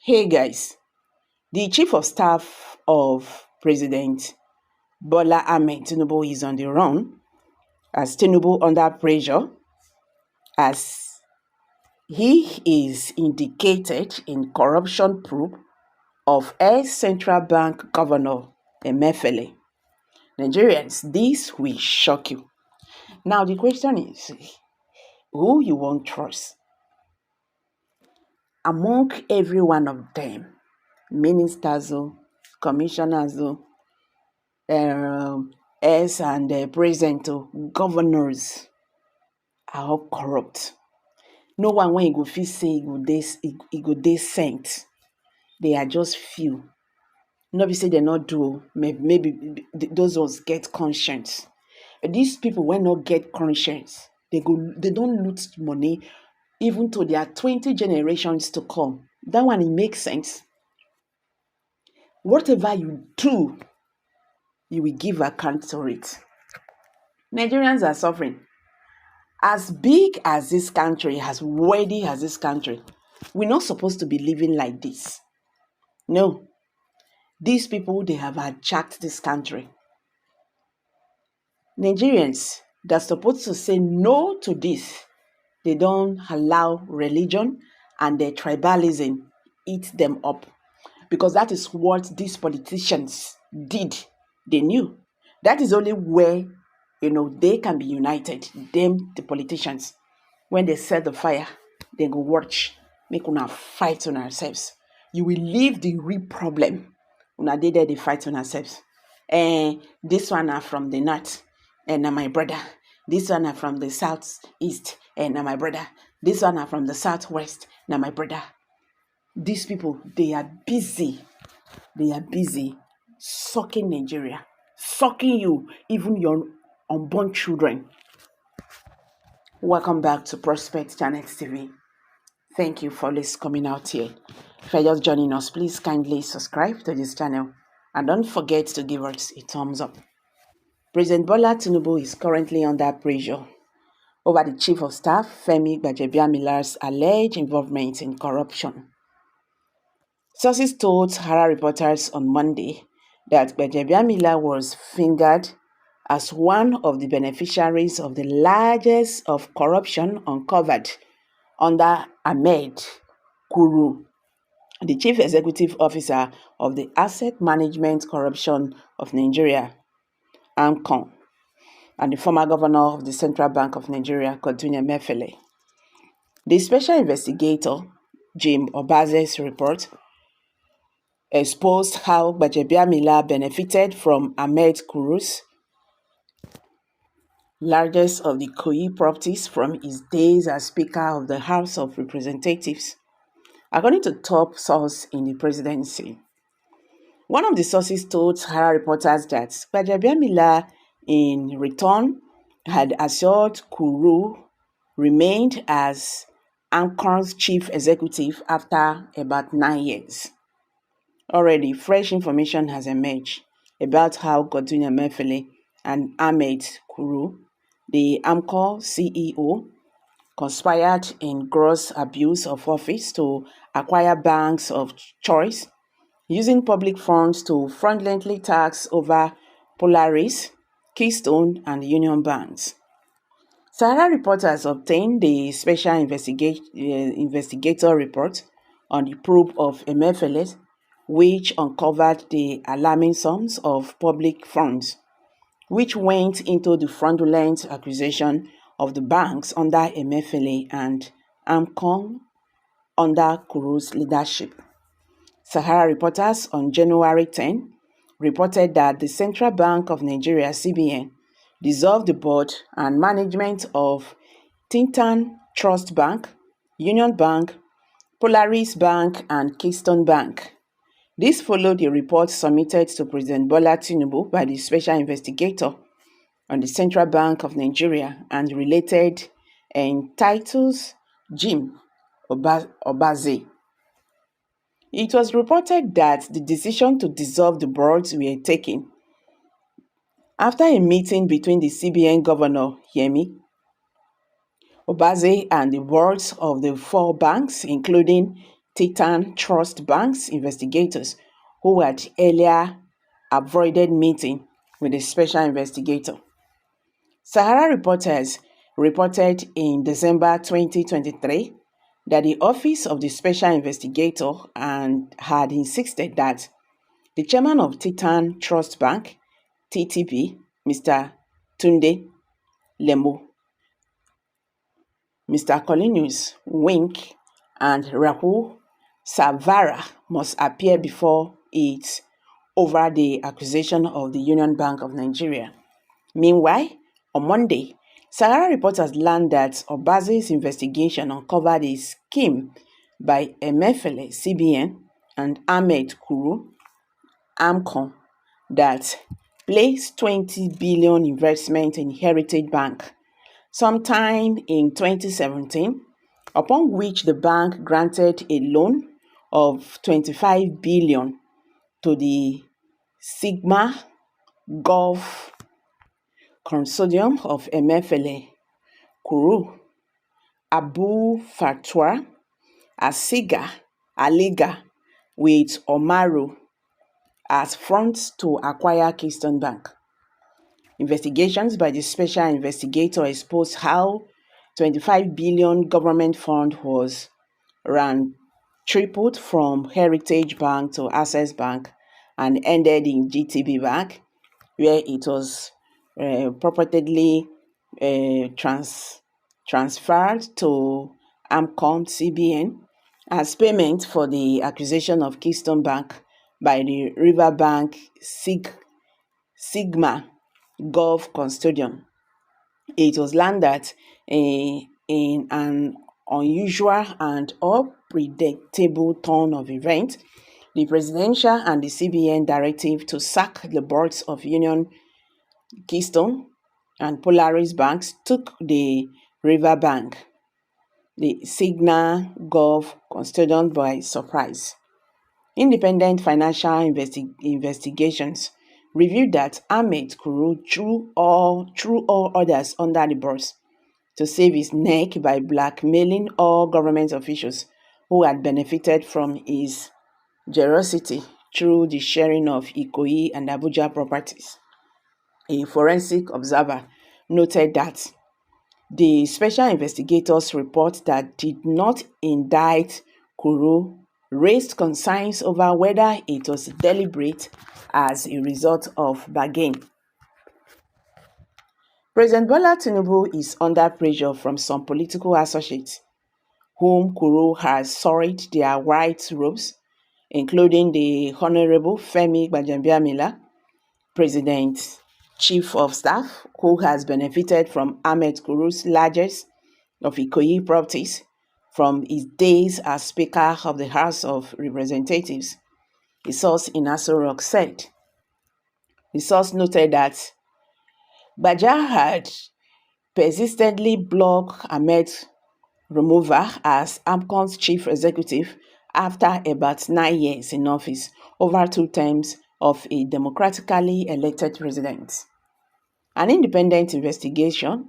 Hey guys, the Chief of Staff of President Bola Ahmed Tinubu is on the run as Tinubu under pressure as he is indicated in corruption probe of ex-Central Bank Governor Emefiele. Nigerians, this will shock you. Now the question is, who you won't trust? Among every one of them, ministers, commissioners, S and president, governors are all corrupt. No one when you go feel say you go dey saint. They are just few. No be say they not do. Maybe those ones get conscience. These people when not get conscience, they don't loot money even to their 20 generations to come. That one it makes sense. Whatever you do, you will give account to it. Nigerians are suffering. As big as this country, as wealthy as this country, we're not supposed to be living like this. No. These people, they have hijacked this country. Nigerians, they're supposed to say no to this. They don't allow religion and their tribalism eat them up. Because that is what these politicians did. They knew. That is only where, they can be united. Them, the politicians. When they set the fire, they go watch. Make una fight on ourselves. You will leave the real problem. Una they fight on ourselves. And this one are from the north. And now my brother. This one are from the southeast. And now my brother. This one are from the southwest. Now my brother. These people, they are busy. They are busy sucking Nigeria. Sucking you, even your unborn children. Welcome back to Prospect Channel TV. Thank you for always coming out here. If you're just joining us, please kindly subscribe to this channel. And don't forget to give us a thumbs up. President Bola Tinubu is currently under pressure over the Chief of Staff, Gbajabiamila's alleged involvement in corruption. Sources told C0rrüption reporters on Monday that Gbajabiamila was fingered as one of the beneficiaries of the largest of corruption uncovered under Ahmed Kuru, the Chief Executive Officer of the Asset Management Corruption of Nigeria, AMCON, and the former governor of the Central Bank of Nigeria, Emefiele. The special investigator, C0rrüption's report exposed how Gbajabiamila benefited from Ahmed Kuru's largest of the COS properties from his days as Speaker of the House of Representatives, according to top source in the presidency. One of the sources told C0rrüption reporters that Gbajabiamila, in return, had assured Kuru remained as AMCON's chief executive after about 9 years. Already, fresh information has emerged about how Emefiele and Ahmed Kuru, the AMCON CEO, conspired in gross abuse of office to acquire banks of choice, using public funds to fraudulently tax over Polaris, Keystone, and Union banks. C0rrüption reporters obtained the special investigator report on the probe of Emefiele, which uncovered the alarming sums of public funds, which went into the fraudulent acquisition of the banks under Emefiele and AMCON under Kuru's leadership. C0rrüption reporters on January 10 reported that the Central Bank of Nigeria, CBN, dissolved the board and management of Tintan Trust Bank, Union Bank, Polaris Bank, and Keystone Bank. This followed the report submitted to President Bola Tinubu by the special investigator on the Central Bank of Nigeria and related titles C0rrüption. It was reported that the decision to dissolve the boards were taken after a meeting between the CBN Governor Yemi Obaze and the boards of the 4 banks, including Titan Trust Bank's investigators who had earlier avoided meeting with the special investigator. Sahara reporters reported in December 2023 that the office of the special investigator had insisted that the chairman of Titan Trust Bank, TTB, Mr. Tunde Lembo, Mr. Collinus Wink, and Rahul Savara must appear before it over the accusation of the Union Bank of Nigeria. Meanwhile, on Monday, Sahara reporters learned that Obaze's investigation uncovered a scheme by Emefiele, CBN, and Ahmed Kuru, AMCON, that placed 20 billion investment in Heritage Bank sometime in 2017, upon which the bank granted a loan of 25 billion to the Sigma Gulf Consortium of Emefiele, Kuru, Abu Fatwa, Aliga, with Omaru as front to acquire Keystone Bank. Investigations by the special investigator exposed how 25 billion government fund was tripled from Heritage Bank to Access Bank and ended in GTB Bank, where it was purportedly transferred to AMCON CBN as payment for the acquisition of Keystone Bank by the Riverbank Sigma Gulf Consortium. It was learned that in an unusual and unpredictable turn of events, the presidential and the CBN directive to sack the boards of Union, Keystone, and Polaris banks took the Riverbank, the Sigma Gulf Consortium, by surprise. Independent financial investigations revealed that Ahmed Kuru threw all others under the bus to save his neck by blackmailing all government officials who had benefited from his generosity through the sharing of Ikoyi and Abuja properties. A forensic observer noted that the special investigators' report that did not indict Kuru raised concerns over whether it was deliberate as a result of bargain. President Bola Tinubu is under pressure from some political associates whom Kuru has soiled their white robes, including the Honorable Femi Gbajabiamila, President Chief of Staff, who has benefited from Ahmed Kuru's largest of Ikoyi properties from his days as Speaker of the House of Representatives. A source in C0rrüption said. The source noted that Gbaja had persistently blocked Ahmed's removal as AMCON's chief executive after about 9 years in office, over 2 terms of a democratically elected president. An independent investigator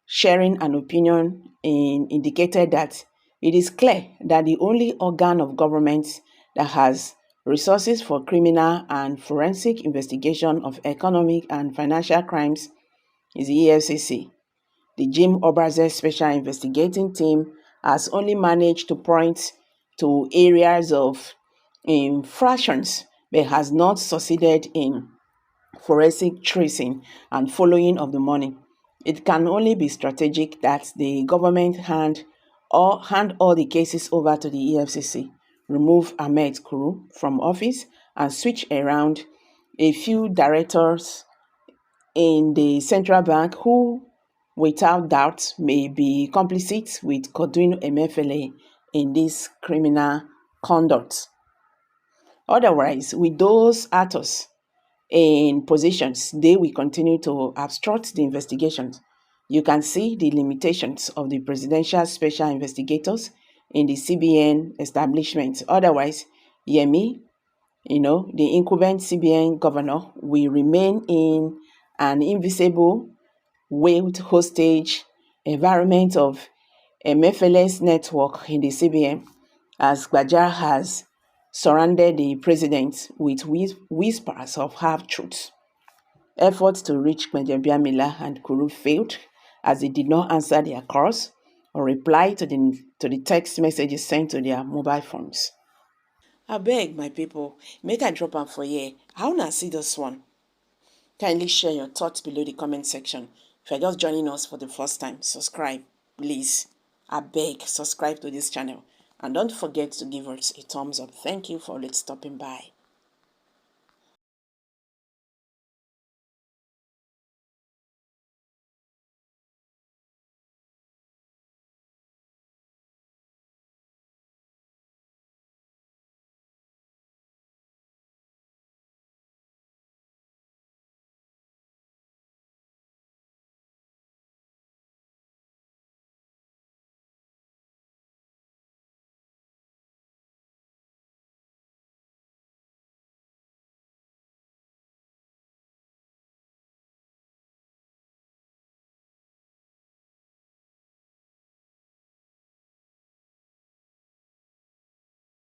sharing an opinion indicated that it is clear that the only organ of government that has resources for criminal and forensic investigation of economic and financial crimes is the EFCC. The Jim Obaze Special Investigating Team has only managed to point to areas of infractions but has not succeeded in forensic tracing and following of the money. It can only be strategic that the government hand all the cases over to the EFCC, remove Ahmed Kuru from office, and switch around a few directors in the central bank who, without doubt, may be complicit with Godwin Emefiele in this criminal conduct. Otherwise, with those actors in positions, they will continue to obstruct the investigations. You can see the limitations of the presidential special investigators in the CBN establishment. Otherwise, Yemi, the incumbent CBN governor, will remain in an invisible, veiled hostage environment of Emefiele's network in the CBN, as Gbaja has surrounded the president with whispers of half-truths. Efforts to reach Gbajabiamila and Kuru failed, as they did not answer their calls or reply to the text messages sent to their mobile phones. Abeg, my people, make I drop am for here. How una see this one? Kindly share your thoughts below the comment section. If you're just joining us for the first time, subscribe, please. Abeg, subscribe to this channel. And don't forget to give us a thumbs up. Thank you for stopping by.